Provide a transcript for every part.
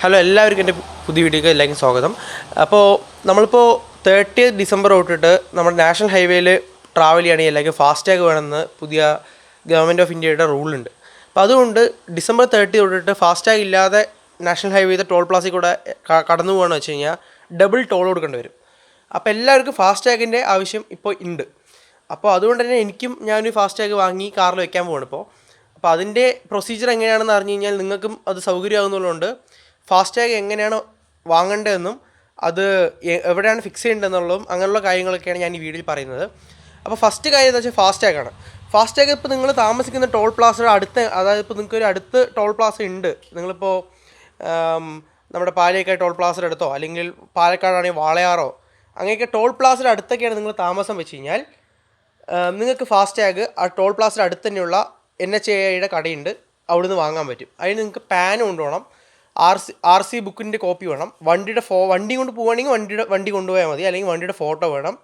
Hello, എല്ലാവർക്കും എൻ്റെ പുതിയ വീഡിയോക്ക് എല്ലാവർക്കും സ്വാഗതം. അപ്പോൾ നമ്മളിപ്പോൾ 30 ഡിസംബർ തൊട്ടിട്ട് നമ്മുടെ നാഷണൽ ഹൈവേയിൽ ട്രാവൽ ചെയ്യുകയാണെങ്കിൽ എല്ലാവർക്കും ഫാസ്റ്റാഗ് വേണമെന്ന് പുതിയ ഗവൺമെൻറ് ഓഫ് ഇന്ത്യയുടെ റൂളുണ്ട്. അപ്പോൾ അതുകൊണ്ട് ഡിസംബർ 30 തൊട്ടിട്ട് ഫാസ്റ്റാഗ് ഇല്ലാതെ നാഷണൽ ഹൈവേയുടെ ടോൾ പ്ലാസയിൽ കൂടെ കടന്നു പോകുകയെന്ന് വെച്ച് കഴിഞ്ഞാൽ ഡബിൾ ടോൾ കൊടുക്കേണ്ടി വരും. അപ്പോൾ എല്ലാവർക്കും ഫാസ്റ്റാഗിൻ്റെ ആവശ്യം ഇപ്പോൾ ഉണ്ട്. അപ്പോൾ അതുകൊണ്ട് തന്നെ ഞാനൊരു ഫാസ്റ്റാഗ് വാങ്ങി കാറിൽ വെക്കാൻ പോവാണ് ഇപ്പോൾ. അപ്പോൾ അതിൻ്റെ പ്രൊസീജിയർ എങ്ങനെയാണെന്ന് അറിഞ്ഞു കഴിഞ്ഞാൽ നിങ്ങൾക്കും അത് സൗകര്യമാകുന്നതുകൊണ്ട് ഫാസ്റ്റാഗ് എങ്ങനെയാണ് വാങ്ങേണ്ടതെന്നും അത് എവിടെയാണ് ഫിക്സ് ചെയ്യേണ്ടതെന്നുള്ളതും അങ്ങനെയുള്ള കാര്യങ്ങളൊക്കെയാണ് ഞാൻ ഈ വീഡിയോയിൽ പറയുന്നത്. അപ്പോൾ ഫസ്റ്റ് കാര്യം എന്താ വെച്ചാൽ ഫാസ്റ്റാഗാണ്. ഫാസ്റ്റാഗ് ഇപ്പോൾ നിങ്ങൾ താമസിക്കുന്ന ടോൾ പ്ലാസയുടെ അടുത്ത്, അതായത് ഇപ്പോൾ നിങ്ങൾക്കൊരു അടുത്ത് ടോൾ പ്ലാസ ഉണ്ട്, നിങ്ങളിപ്പോൾ നമ്മുടെ പാലിയേക്കാട് ടോൾ പ്ലാസയുടെ അടുത്തോ അല്ലെങ്കിൽ പാലക്കാടാണെങ്കിൽ വാളയാറോ അങ്ങനെയൊക്കെ ടോൾ പ്ലാസയുടെ അടുത്തൊക്കെയാണ് നിങ്ങൾ താമസം വെച്ച് കഴിഞ്ഞാൽ നിങ്ങൾക്ക് ഫാസ്റ്റാഗ് ആ ടോൾ പ്ലാസയുടെ അടുത്ത് തന്നെയുള്ള NHAIയുടെ കടയുണ്ട്, അവിടുന്ന് വാങ്ങാൻ പറ്റും. അതിന് നിങ്ങൾക്ക് പാൻ കൊണ്ടുപോകണം, RC ബുക്കിൻ്റെ കോപ്പി വേണം, വണ്ടി കൊണ്ട് പോവുകയാണെങ്കിൽ വണ്ടി കൊണ്ടുപോയാൽ മതി, അല്ലെങ്കിൽ വണ്ടിയുടെ ഫോട്ടോ വേണം,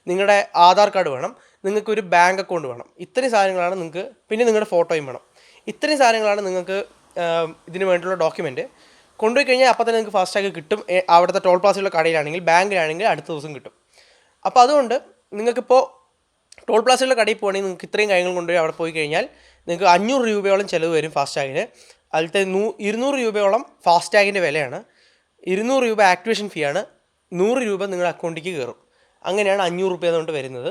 നിങ്ങളുടെ ആധാർ കാർഡ് വേണം, നിങ്ങൾക്കൊരു ബാങ്ക് അക്കൗണ്ട് വേണം. ഇത്രയും സാധനങ്ങളാണ് നിങ്ങൾക്ക്, പിന്നെ നിങ്ങളുടെ ഫോട്ടോയും വേണം. ഇത്രയും സാധനങ്ങളാണ് നിങ്ങൾക്ക് ഇതിന് വേണ്ടിയുള്ള ഡോക്യുമെൻറ്റ്. കൊണ്ടുപോയി കഴിഞ്ഞാൽ അപ്പോൾ തന്നെ നിങ്ങൾക്ക് ഫാസ്റ്റാഗ് കിട്ടും. അവിടുത്തെ ടോൾ പ്ലാസയുള്ള കടയിലാണെങ്കിൽ, ബാങ്കിലാണെങ്കിൽ അടുത്ത ദിവസം കിട്ടും. അപ്പോൾ അതുകൊണ്ട് നിങ്ങൾക്കിപ്പോൾ ടോൾ പ്ലാസയുള്ള കടയിൽ പോകണമെങ്കിൽ നിങ്ങൾക്ക് ഇത്രയും കാര്യങ്ങൾ കൊണ്ടുപോയി അവിടെ പോയി കഴിഞ്ഞാൽ നിങ്ങൾക്ക് 500 രൂപയോളം ചിലവ് വരും ഫാസ്റ്റാഗിന്. അതിലത്തെ 200 രൂപയോളം ഫാസ്റ്റാഗിൻ്റെ വിലയാണ്, 200 രൂപ ആക്ടിവേഷൻ ഫീ ആണ്, 100 രൂപ നിങ്ങളുടെ അക്കൗണ്ടിലേക്ക് കയറും. അങ്ങനെയാണ് 500 രൂപ കൊണ്ട് വരുന്നത്.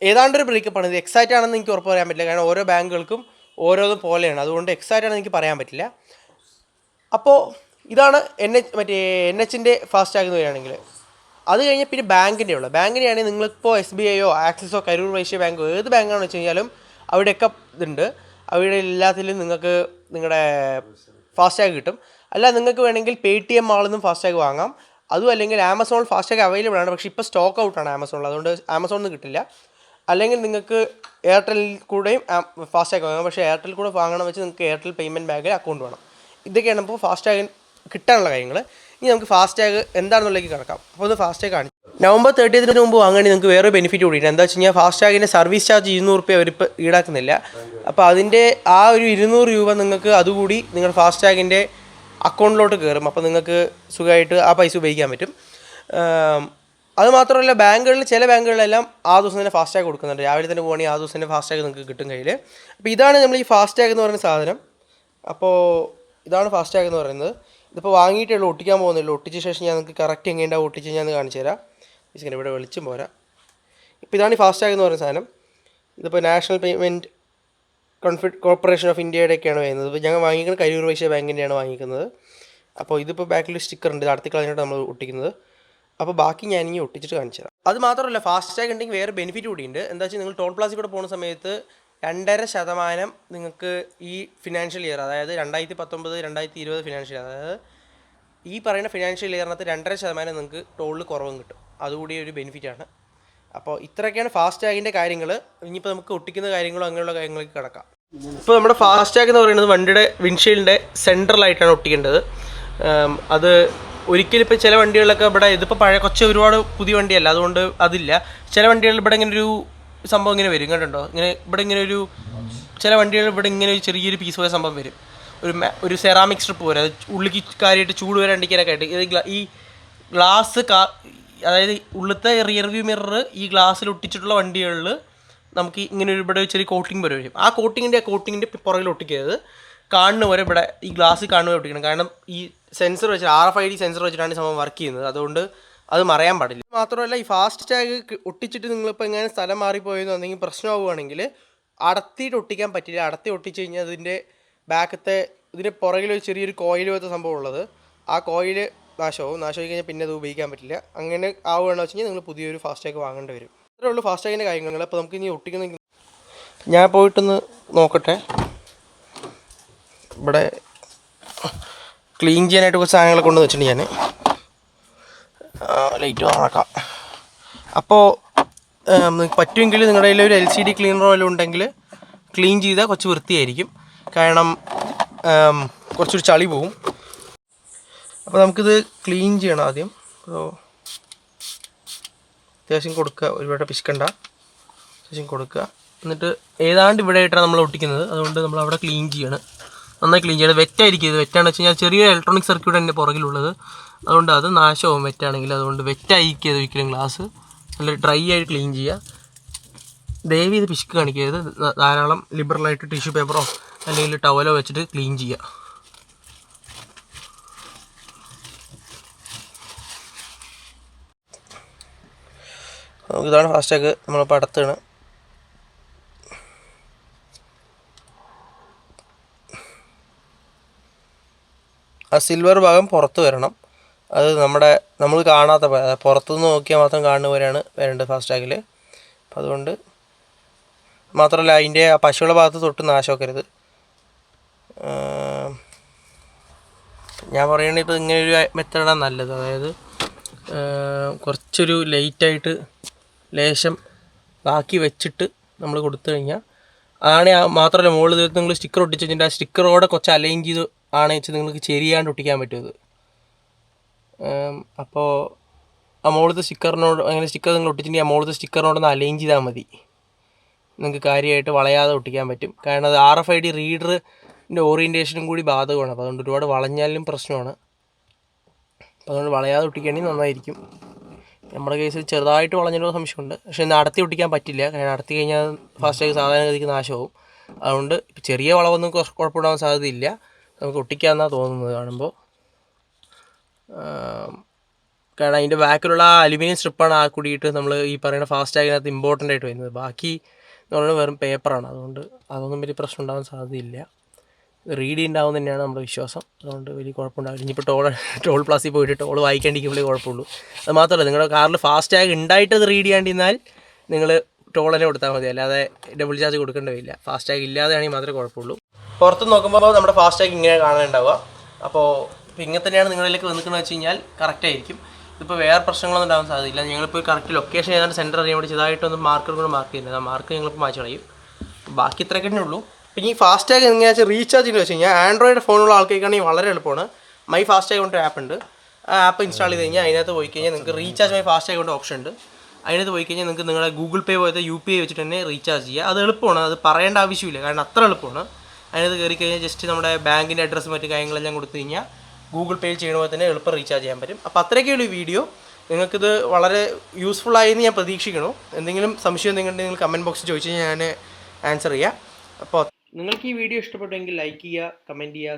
ഏതാണ്ടൊരു ബ്രേക്കപ്പാണ്. ഇത് എക്സാക്റ്റ് ആണെന്ന് എനിക്ക് ഉറപ്പ് പറയാൻ പറ്റില്ല, കാരണം ഓരോ ബാങ്കുകൾക്കും ഓരോന്നും പോലെയാണ്. അതുകൊണ്ട് എക്സാക്റ്റ് ആണെന്ന് എനിക്ക് പറയാൻ പറ്റില്ല. അപ്പോൾ ഇതാണ് NHൻ്റെ ഫാസ്റ്റാഗ് എന്ന് പറയുകയാണെങ്കിൽ. അത് കഴിഞ്ഞാൽ പിന്നെ ബാങ്കിൻ്റെ ആണെങ്കിൽ നിങ്ങളിപ്പോൾ SBIയോ ആക്സിസോ കരൂർ വൈശ്യ ബാങ്കോ ഏത് ബാങ്കാണെന്ന് വെച്ച് കഴിഞ്ഞാലും അവിടെയൊക്കെ ഇതുണ്ട്. അവിടെ എല്ലാത്തിലും നിങ്ങൾക്ക് നിങ്ങളുടെ ഫാസ്റ്റാഗ് കിട്ടും. അല്ല, നിങ്ങൾക്ക് വേണമെങ്കിൽ Paytm മാളിൽ നിന്നും ഫാസ്റ്റാഗ് വാങ്ങാം. അതും അല്ലെങ്കിൽ ആമസോണിൽ ഫാസ്റ്റാഗ് അവൈലബിൾ ആണ്, പക്ഷേ ഇപ്പോൾ സ്റ്റോക്ക് ഔട്ടാണ് ആമസോണിൽ, അതുകൊണ്ട് ആമസോണിൽ നിന്ന് കിട്ടില്ല. അല്ലെങ്കിൽ നിങ്ങൾക്ക് എയർടെല്ലിൽ കൂടെയും ഫാസ്റ്റാഗ് വാങ്ങാം, പക്ഷേ എയർടെൽ കൂടെ വാങ്ങണം വെച്ച് നിങ്ങൾക്ക് എയർടെൽ പേയ്മെൻറ്റ് ബാങ്കിൽ അക്കൗണ്ട് വേണം. ഇതൊക്കെയാണ് ഇപ്പോൾ ഫാസ്റ്റാഗ് കിട്ടാനുള്ള കാര്യങ്ങൾ. ഇനി നമുക്ക് ഫാസ്റ്റാഗ് എന്താണെന്നുള്ളതിലേക്ക് കിടക്കാം. അപ്പോൾ ഒന്ന് ഫാസ്റ്റാഗ് കാണിച്ചു. നവംബർ 30 മുമ്പ് വാങ്ങണമെങ്കിൽ നിങ്ങൾക്ക് വേറെ ബെനിഫിറ്റ് കൂടിയിട്ട് എന്താ വെച്ച് കഴിഞ്ഞാൽ ഫാസ്റ്റാഗിൻ്റെ സർവീസ് ചാർജ് 200 രൂപ അവരിപ്പോൾ ഈടാക്കുന്നില്ല. അപ്പോൾ അതിൻ്റെ ആ ഒരു 200 രൂപ നിങ്ങൾക്ക് അതുകൂടി നിങ്ങളുടെ ഫാസ്റ്റാഗിൻ്റെ അക്കൗണ്ടിലോട്ട് കയറും. അപ്പോൾ നിങ്ങൾക്ക് സുഖമായിട്ട് ആ പൈസ ഉപയോഗിക്കാൻ പറ്റും. അതുമാത്രമല്ല, ചില ബാങ്കുകളിലെല്ലാം ആ ദിവസം തന്നെ ഫാസ്റ്റാഗ് കൊടുക്കുന്നുണ്ട്. രാവിലെ തന്നെ പോകണമെങ്കിൽ ആ ദിവസം തന്നെ ഫാസ്റ്റാഗ് നിങ്ങൾക്ക് കിട്ടും കയ്യിൽ. അപ്പോൾ ഇതാണ് നമ്മൾ ഈ ഫാസ്റ്റാഗ് എന്ന് പറയുന്ന സാധനം. അപ്പോൾ ഇതാണ് ഫാസ്റ്റാഗ് എന്ന് പറയുന്നത്. ഇതിപ്പോൾ വാങ്ങിയിട്ടുള്ളൂ, ഒട്ടിക്കാൻ പോകുന്നില്ല. ഒട്ടിച്ച ശേഷം ഞാൻ നിങ്ങൾക്ക് കറക്റ്റ് എങ്ങനെയാണ് ഒട്ടിച്ച് ഞാൻ കാണിച്ചു തരാം. ഇങ്ങനെ ഇവിടെ വെളിച്ചം പോരാ. ഇപ്പോൾ ഇതാണ് ഈ ഫാസ്റ്റാഗ് എന്ന് പറയുന്ന സാധനം. ഇതിപ്പോൾ നാഷണൽ പേയ്മെൻറ്റ് കോർപ്പറേഷൻ ഓഫ് ഇന്ത്യയുടെയൊക്കെയാണ് വരുന്നത്. ഇപ്പോൾ ഞങ്ങൾ വാങ്ങിക്കുന്നത് കരൂർ വൈശ്യ ബാങ്കിൻ്റെയാണ് വാങ്ങിക്കുന്നത്. അപ്പോൾ ഇതിപ്പോൾ ബാക്കിൽ സ്റ്റിക്കർ ഉണ്ട്, ഇത് അടുത്ത കളഞ്ഞിട്ട് നമ്മൾ ഒട്ടിക്കുന്നത്. അപ്പോൾ ബാക്കി ഞാനിനി ഒട്ടിച്ചിട്ട് കാണിച്ചു തരാം. അത് മാത്രമല്ല, ഫാസ്റ്റാഗ് ഉണ്ടെങ്കിൽ വേറെ ബെനിഫിറ്റ് കൂടിയുണ്ട്. എന്താ വെച്ചാൽ നിങ്ങൾ ടോൾ പ്ലാസയിൽ കൂടെ പോകുന്ന സമയത്ത് 2.5% നിങ്ങൾക്ക് ഈ ഫിനാൻഷ്യൽ ഇയർ, അതായത് 2019-2020 ഫിനാൻഷ്യൽ ഇയർ, അതായത് ഈ പറയുന്ന ഫിനാൻഷ്യൽ ഇയറിനകത്ത് 2.5% നിങ്ങൾക്ക് ടോളിൽ കുറവും കിട്ടും. അതുകൂടി ഒരു ബെനിഫിറ്റാണ്. അപ്പോൾ ഇത്രയൊക്കെയാണ് ഫാസ്റ്റാഗിൻ്റെ കാര്യങ്ങൾ. ഇനിയിപ്പോൾ നമുക്ക് ഒട്ടിക്കുന്ന കാര്യങ്ങളോ അങ്ങനെയുള്ള കാര്യങ്ങളിലേക്ക് കിടക്കാം. ഇപ്പോൾ നമ്മുടെ ഫാസ്റ്റാഗ് എന്ന് പറയുന്നത് വണ്ടിയുടെ വിൻഷീൽഡിൻ്റെ സെൻട്രലായിട്ടാണ് ഒട്ടിക്കേണ്ടത്. അത് ഒരിക്കലും ഇപ്പോൾ ചില വണ്ടികളിലൊക്കെ ഇതിപ്പോൾ കുറച്ച് ഒരുപാട് പുതിയ വണ്ടിയല്ല, അതുകൊണ്ട് അതില്ല. ചില വണ്ടികളിൽ ഇവിടെ ഇങ്ങനെ ഒരു സംഭവം ഇങ്ങനെ വരും, കണ്ടുണ്ടോ? ചില വണ്ടികളിൽ ഇവിടെ ഇങ്ങനെ ഒരു ചെറിയൊരു പീസ് പോലെ സംഭവം വരും, ഒരു സെറാമിക് സ്ട്രിപ്പ് പോലെ. അത് ഉള്ളിലേക്ക് കാര്യമായിട്ട് ചൂട് വരാണ്ടിരിക്കാനൊക്കെ ആയിട്ട് ഈ ഗ്ലാസ് അതായത് ഉള്ളിലത്തെ റിയർ വ്യൂ മിറർ ഈ ഗ്ലാസ്സിൽ ഒട്ടിച്ചിട്ടുള്ള വണ്ടികളിൽ നമുക്ക് ഇങ്ങനെ ഇവിടെ ചെറിയ കോട്ടിങ് പോലെ വരും. ആ കോട്ടിങ്ങിൻ്റെ പുറകിൽ ഒട്ടിക്കരുത്, കാണുന്ന പോലെ ഇവിടെ ഈ ഗ്ലാസ്സിൽ കാണുന്ന പോലെ ഒട്ടിക്കണം. കാരണം ഈ സെൻസർ വെച്ച് RFID സെൻസർ വെച്ചിട്ടാണ് ഈ സംഭവം വർക്ക് ചെയ്യുന്നത്, അതുകൊണ്ട് അത് മറയാൻ പാടില്ല. മാത്രമല്ല, ഈ ഫാസ്റ്റാഗ് ഒട്ടിച്ചിട്ട് നിങ്ങളിപ്പോൾ എങ്ങനെ സ്ഥലം മാറിപ്പോയെന്നോ എന്തെങ്കിലും പ്രശ്നമാവുകയാണെങ്കിൽ അടത്തിയിട്ട് ഒട്ടിക്കാൻ പറ്റില്ല. അടത്തി ഒട്ടിച്ച് കഴിഞ്ഞാൽ അതിൻ്റെ ഇതിൻ്റെ പുറകിൽ ഒരു ചെറിയൊരു കോയിൽ പോലത്തെ സംഭവം ഉള്ളത്, ആ കോയിൽ നാശമായി കഴിഞ്ഞാൽ പിന്നെ അത് ഉപയോഗിക്കാൻ പറ്റില്ല. അങ്ങനെ ആവുകയാണെന്ന് വെച്ച് കഴിഞ്ഞാൽ നിങ്ങൾ പുതിയൊരു ഫാസ്റ്റാഗ് വാങ്ങേണ്ടി വരും. ഇത്രേ ഉള്ളൂ ഫാസ്റ്റാഗിൻ്റെ കാര്യങ്ങൾ. അപ്പോൾ നമുക്ക് ഇനി ഒട്ടിക്കുന്ന ഞാൻ പോയിട്ടൊന്ന് നോക്കട്ടെ. ഇവിടെ ക്ലീൻ ചെയ്യാനായിട്ട് കുറച്ച് സാധനങ്ങൾ കൊണ്ടു വെച്ചിട്ടുണ്ട് ഞാൻ. ലൈറ്റ് ഓണാക്കാം. അപ്പോൾ പറ്റുമെങ്കിൽ നിങ്ങളുടെ കയ്യിൽ ഒരു LCD ക്ലീനറോ വല്ലതും ഉണ്ടെങ്കിൽ ക്ലീൻ ചെയ്താൽ കുറച്ച് വൃത്തിയായിരിക്കും. കാരണം കുറച്ചൊരു ചളി പോവും. അപ്പോൾ നമുക്കിത് ക്ലീൻ ചെയ്യണം ആദ്യം. അപ്പോൾ അത്യാവശ്യം കൊടുക്കുക, ഒരുപാട് പിശുക്കണ്ട, അത്യാവശ്യം കൊടുക്കുക. എന്നിട്ട് ഏതാണ്ട് ഇവിടെ ആയിട്ടാണ് നമ്മൾ ഒട്ടിക്കുന്നത്, അതുകൊണ്ട് നമ്മൾ അവിടെ ക്ലീൻ ചെയ്യണം. നന്നായി ക്ലീൻ ചെയ്യണം. വെറ്റായിരിക്കും ഇത്. വെറ്റാണെന്ന് വെച്ച് കഴിഞ്ഞാൽ ചെറിയ ഇലക്ട്രോണിക് സർക്യൂട്ട് തന്നെ പുറകിലുള്ളത്, അതുകൊണ്ട് അത് നാശമാവും വെറ്റാണെങ്കിൽ. അതുകൊണ്ട് വെറ്റായിരിക്കും ഒരിക്കലും ഗ്ലാസ്. നല്ല ഡ്രൈ ആയിട്ട് ക്ലീൻ ചെയ്യുക. ദയവ് ഇത് പിശുക്ക് കാണിക്കരുത്. ധാരാളം ലിബറലായിട്ട് ടിഷ്യൂ പേപ്പറോ അല്ലെങ്കിൽ ടവലോ വെച്ചിട്ട് ക്ലീൻ ചെയ്യുക. ഇതാണ് ഫാസ്റ്റാഗ് നമ്മളിപ്പോൾ അടുത്താണ്. ആ സിൽവർ ഭാഗം പുറത്ത് വരണം. അത് നമ്മൾ കാണാത്ത പുറത്തുനിന്ന് നോക്കിയാൽ മാത്രം കാണുന്ന പോലെയാണ് വരേണ്ടത് ഫാസ്റ്റാഗിൽ. അപ്പം അതുകൊണ്ട് മാത്രമല്ല അതിൻ്റെ ആ പശുവുള്ള ഭാഗത്ത് തൊട്ട് നാശമാക്കരുത്. ഞാൻ പറയുന്നത് ഇപ്പോൾ ഇങ്ങനൊരു മെത്തേഡാണ് നല്ലത്. അതായത് കുറച്ചൊരു ലേറ്റായിട്ട് ലേശം ബാക്കി വെച്ചിട്ട് നമ്മൾ കൊടുത്തു കഴിഞ്ഞാൽ അതാണ്. മാത്രമല്ല മുകളിൽ നിങ്ങൾ സ്റ്റിക്കർ ഒട്ടിച്ച് കഴിഞ്ഞിട്ട് ആ സ്റ്റിക്കറോടെ കുറച്ച് അലൈൻ ചെയ്ത് ആണ് വെച്ച് നിങ്ങൾക്ക് ചെരിയാണ്ട് ഒട്ടിക്കാൻ പറ്റുമത്. അപ്പോൾ ആ മുകളിലത്തെ സ്റ്റിക്കറിനോട് അങ്ങനെ സ്റ്റിക്കർ നിങ്ങൾ ഒട്ടിച്ചിട്ടുണ്ടെങ്കിൽ ആ മുകളിലത്തെ സ്റ്റിക്കറിനോടൊന്ന് അലൈൻ ചെയ്താൽ മതി. നിങ്ങൾക്ക് കാര്യമായിട്ട് വളയാതെ ഒട്ടിക്കാൻ പറ്റും. കാരണം അത് RFID റീഡറിൻ്റെ ഓറിയൻറ്റേഷനും കൂടി ബാധകമാണ്. അപ്പോൾ അതുകൊണ്ട് ഒരുപാട് വളഞ്ഞാലും പ്രശ്നമാണ്. അപ്പോൾ അതുകൊണ്ട് വളയാതെ ഒട്ടിക്കുകയാണെങ്കിൽ നന്നായിരിക്കും. നമ്മുടെ കേസിൽ ചെറുതായിട്ട് വളഞ്ഞൊരു സംശയമുണ്ട്. പക്ഷേ ഇന്ന് അടത്തി ഒട്ടിക്കാൻ പറ്റില്ല. കാരണം അടത്തി കഴിഞ്ഞാൽ ഫാസ്റ്റാഗ് സാധാരണഗതിക്ക് നാശമാവും. അതുകൊണ്ട് ചെറിയ വളവൊന്നും കുഴപ്പമുണ്ടാകാൻ സാധ്യതയില്ല. നമുക്ക് ഒട്ടിക്കാമെന്നാണ് തോന്നുന്നത് കാണുമ്പോൾ. കാരണം അതിൻ്റെ ബാക്കിലുള്ള ആ അലുമിനിയം സ്ട്രിപ്പാണ് ആ കൂടിയിട്ട് നമ്മൾ ഈ പറയുന്ന ഫാസ്റ്റാഗിനകത്ത് ഇമ്പോർട്ടൻ്റ് ആയിട്ട് വരുന്നത്. ബാക്കി എന്ന് പറയുന്നത് വെറും പേപ്പറാണ്. അതുകൊണ്ട് അതൊന്നും വലിയ പ്രശ്നം ഉണ്ടാകാൻ സാധ്യതയില്ല. റീഡ് ഉണ്ടാവും തന്നെയാണ് നമ്മുടെ വിശ്വാസം. അതുകൊണ്ട് വലിയ കുഴപ്പമുണ്ടാവില്ല. ഇനിയിപ്പോൾ ടോൾ പ്ലാസിൽ പോയിട്ട് ടോൾ വായിക്കാണ്ടിരിക്കുമ്പോഴേ കുഴപ്പമുള്ളൂ. അത് മാത്രമല്ല, നിങ്ങളുടെ കാറിൽ ഫാസ്റ്റാഗ് ഉണ്ടായിട്ട് അത് റീഡ് ചെയ്യാണ്ടിരുന്നാൽ നിങ്ങൾ ടോൾ തന്നെ കൊടുത്താൽ മതി. അല്ലാതെ ഡബിൾ ചാർജ് കൊടുക്കേണ്ടി വരില്ല. ഫാസ്റ്റാഗ് ഇല്ലാതെയാണെങ്കിൽ മാത്രമേ കുഴപ്പമുള്ളൂ. പുറത്ത് നോക്കുമ്പോൾ നമ്മുടെ ഫാസ്റ്റാഗ് ഇങ്ങനെ കാണാനുണ്ടാവുക. അപ്പോൾ ഇങ്ങനെ തന്നെയാണ് നിങ്ങളിലേക്ക് വന്നിരിക്കുന്നത് വെച്ച് കഴിഞ്ഞാൽ കറക്റ്റായിരിക്കും. ഇതിപ്പോൾ വേറെ പ്രശ്നങ്ങളൊന്നും ഉണ്ടാകാൻ സാധ്യതയില്ല. ഞങ്ങളിപ്പോൾ കറക്റ്റ് ലൊക്കേഷൻ ഏതാണ്ട് സെൻറ്റർ അറിയാൻ വേണ്ടി ചെറുതായിട്ടൊന്ന് മാർക്കർ കൊണ്ട് മാർക്ക് ചെയ്യുന്നത്. ആ മാർക്ക് ഞങ്ങളിപ്പോൾ മാച്ച് കളയും. ബാക്കി ഇത്രയൊക്കെ തന്നെ ഉള്ളൂ. പിന്നെ ഈ ഫാസ്റ്റാഗ് എങ്ങനെയാണെന്ന് വെച്ചാൽ റീചാർജ് ചെയ്യുന്നത് വെച്ച് കഴിഞ്ഞാൽ ആൻഡ്രോയിഡ് ഫോണുള്ള ആൾക്കാർക്കാണെങ്കിൽ വളരെ എളുപ്പമാണ്. മൈ ഫാസ്റ്റാഗ് കൊണ്ട് ആപ്പ് ഉണ്ട്. ആ ആപ്പ് ഇൻസ്റ്റാൾ ചെയ്ത് കഴിഞ്ഞാൽ അതിനകത്ത് പോയി കഴിഞ്ഞാൽ നിങ്ങൾക്ക് റീചാർജ് മൈ ഫാസ്റ്റാഗ് കൊണ്ട് ഓപ്ഷൻ ഉണ്ട്. അതിനകത്ത് പോയി കഴിഞ്ഞാൽ നിങ്ങൾക്ക് നിങ്ങളുടെ ഗൂഗിൾ പേ പോലത്തെ UPI വെച്ചിട്ട് തന്നെ റീചാർജ് ചെയ്യുക. അത് എളുപ്പമാണ്. അത് പറയേണ്ട ആവശ്യമില്ല. കാരണം അത്ര എളുപ്പമാണ്. അതിനകത്ത് കയറി കഴിഞ്ഞാൽ ജസ്റ്റ് നമ്മുടെ ബാങ്കിൻ്റെ അഡ്രസ്സും മറ്റു കാര്യങ്ങളെല്ലാം കൊടുത്തു കഴിഞ്ഞാൽ ഗൂഗിൾ പേ ചെയ്യണ പോലെ തന്നെ എളുപ്പം റീചാർജ് ചെയ്യാൻ പറ്റും. അപ്പോൾ അത്രയൊക്കെയുള്ള വീഡിയോ. നിങ്ങൾക്കിത് വളരെ യൂസ്ഫുള്ളായെന്ന് ഞാൻ പ്രതീക്ഷിക്കുന്നു. എന്തെങ്കിലും സംശയം നിങ്ങൾ കമൻറ്റ് ബോക്സിൽ ചോദിച്ചു കഴിഞ്ഞാൽ ഞാൻ ആൻസർ ചെയ്യാം. അപ്പോൾ നിങ്ങൾക്ക് ഈ വീഡിയോ ഇഷ്ടപ്പെട്ടെങ്കിൽ ലൈക്ക് ചെയ്യുക, കമൻറ്റ് ചെയ്യുക,